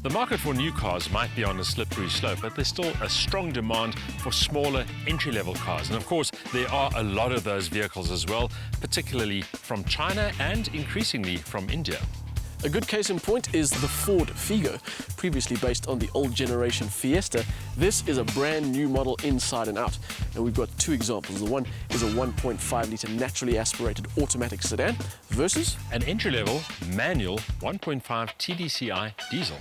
The market for new cars might be on a slippery slope, but there's still a strong demand for smaller entry-level cars. And of course, there are a lot of those vehicles as well, particularly from China and increasingly from India. A good case in point is the Ford Figo. Previously based on the old generation Fiesta, this is a brand new model inside and out. And we've got two examples. The one is a 1.5 litre naturally aspirated automatic sedan versus an entry-level manual 1.5 TDCi diesel.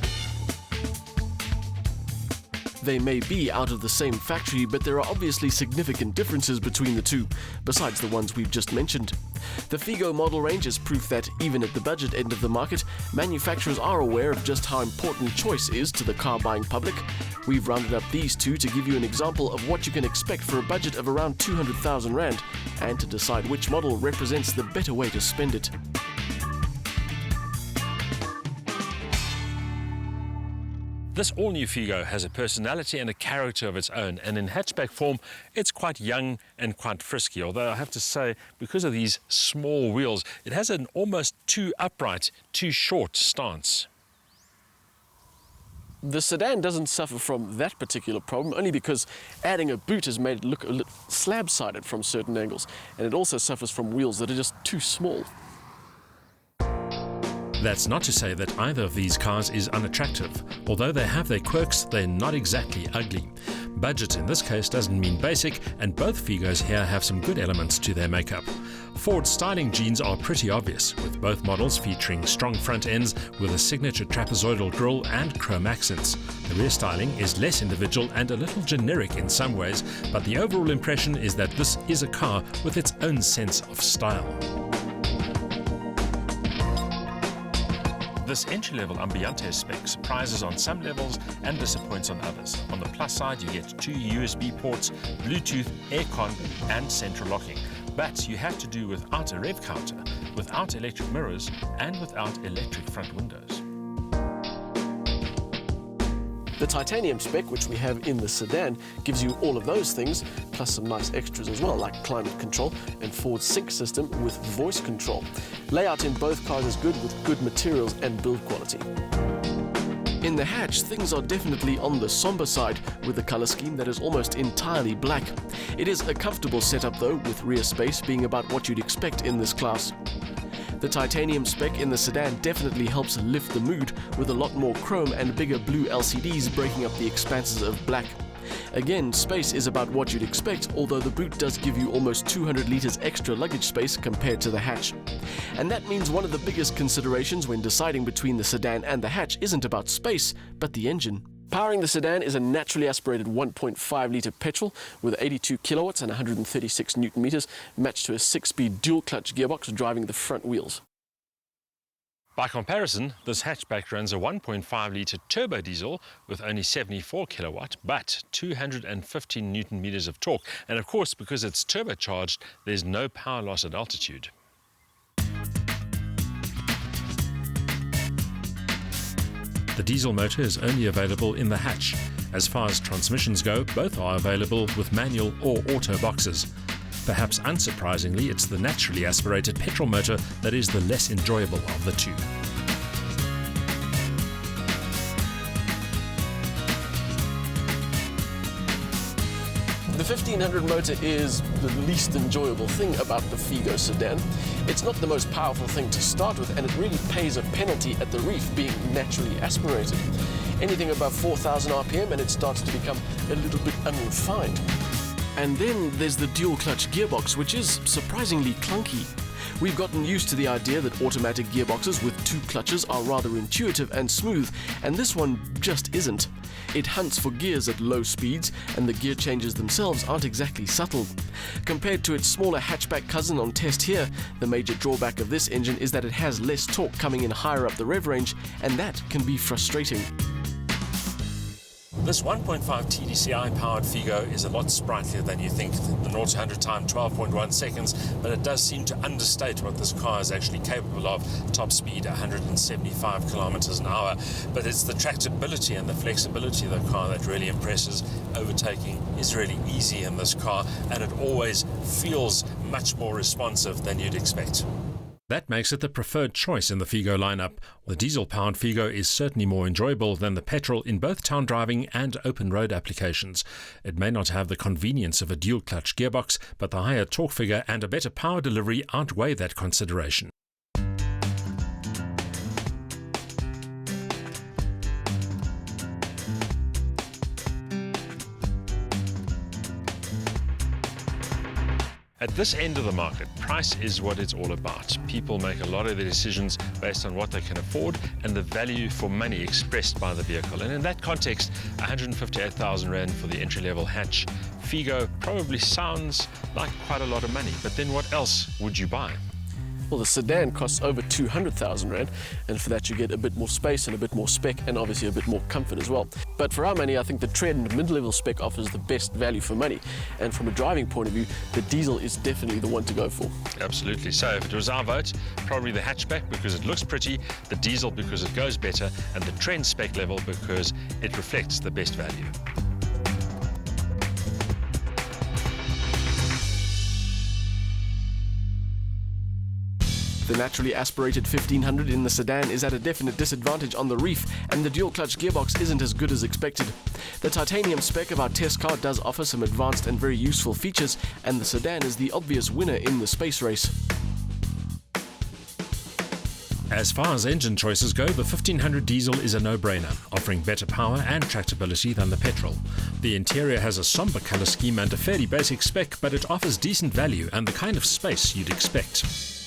They may be out of the same factory, but there are obviously significant differences between the two, besides the ones we've just mentioned. The Figo model range is proof that, even at the budget end of the market, manufacturers are aware of just how important choice is to the car-buying public. We've rounded up these two to give you an example of what you can expect for a budget of around 200,000 Rand, and to decide which model represents the better way to spend it. This all-new Figo has a personality and a character of its own, and in hatchback form, it's quite young and quite frisky, although I have to say, because of these small wheels, it has an almost too upright, too short stance. The sedan doesn't suffer from that particular problem, only because adding a boot has made it look a little slab-sided from certain angles, and it also suffers from wheels that are just too small. That's not to say that either of these cars is unattractive. Although they have their quirks, they're not exactly ugly. Budget in this case doesn't mean basic, and both Figos here have some good elements to their makeup. Ford's styling genes are pretty obvious, with both models featuring strong front ends with a signature trapezoidal grille and chrome accents. The rear styling is less individual and a little generic in some ways, but the overall impression is that this is a car with its own sense of style. This entry-level Ambiente spec surprises on some levels and disappoints on others. On the plus side, you get 2 USB ports, Bluetooth, aircon and central locking. But you have to do without a rev counter, without electric mirrors and without electric front windows. The titanium spec, which we have in the sedan, gives you all of those things, plus some nice extras as well, like climate control and Ford's sync system with voice control. Layout in both cars is good, with good materials and build quality. In the hatch, things are definitely on the somber side, with a color scheme that is almost entirely black. It is a comfortable setup though, with rear space being about what you'd expect in this class. The titanium spec in the sedan definitely helps lift the mood, with a lot more chrome and bigger blue LCDs breaking up the expanses of black. Again, space is about what you'd expect, although the boot does give you almost 200 litres extra luggage space compared to the hatch. And that means one of the biggest considerations when deciding between the sedan and the hatch isn't about space, but the engine. Powering the sedan is a naturally aspirated 1.5 litre petrol with 82 kilowatts and 136 newton meters, matched to a 6-speed dual-clutch gearbox driving the front wheels. By comparison, this hatchback runs a 1.5 litre turbo diesel with only 74 kilowatt, but 215 newton meters of torque. And of course, because it's turbocharged, there's no power loss at altitude. The diesel motor is only available in the hatch. As far as transmissions go, both are available with manual or auto boxes. Perhaps unsurprisingly, it's the naturally aspirated petrol motor that is the less enjoyable of the two. The 1500 motor is the least enjoyable thing about the Figo sedan. It's not the most powerful thing to start with, and it really pays a penalty at the reef being naturally aspirated. Anything above 4,000 RPM and it starts to become a little bit unrefined. And then there's the dual-clutch gearbox, which is surprisingly clunky. We've gotten used to the idea that automatic gearboxes with 2 clutches are rather intuitive and smooth, and this one just isn't. It hunts for gears at low speeds, and the gear changes themselves aren't exactly subtle. Compared to its smaller hatchback cousin on test here, the major drawback of this engine is that it has less torque coming in higher up the rev range, and that can be frustrating. This 1.5 TDCi powered Figo is a lot sprightlier than you think. The 0 to 100 time 12.1 seconds, but it does seem to understate what this car is actually capable of. Top speed 175 kilometers an hour. But it's the tractability and the flexibility of the car that really impresses. Overtaking is really easy in this car, and it always feels much more responsive than you'd expect. That makes it the preferred choice in the Figo lineup. The diesel-powered Figo is certainly more enjoyable than the petrol in both town driving and open road applications. It may not have the convenience of a dual-clutch gearbox, but the higher torque figure and a better power delivery outweigh that consideration. At this end of the market, price is what it's all about. People make a lot of their decisions based on what they can afford and the value for money expressed by the vehicle. And in that context, 158,000 Rand for the entry-level hatch Figo probably sounds like quite a lot of money. But then what else would you buy? Well, the sedan costs over 200,000 Rand, and for that you get a bit more space and a bit more spec and obviously a bit more comfort as well. But for our money, I think the Trend mid-level spec offers the best value for money. And from a driving point of view, the diesel is definitely the one to go for. Absolutely. So if it was our vote, probably the hatchback because it looks pretty, the diesel because it goes better, and the Trend spec level because it reflects the best value. The naturally aspirated 1500 in the sedan is at a definite disadvantage on the reef, and the dual-clutch gearbox isn't as good as expected. The titanium spec of our test car does offer some advanced and very useful features, and the sedan is the obvious winner in the space race. As far as engine choices go, the 1500 diesel is a no-brainer, offering better power and tractability than the petrol. The interior has a somber colour scheme and a fairly basic spec, but it offers decent value and the kind of space you'd expect.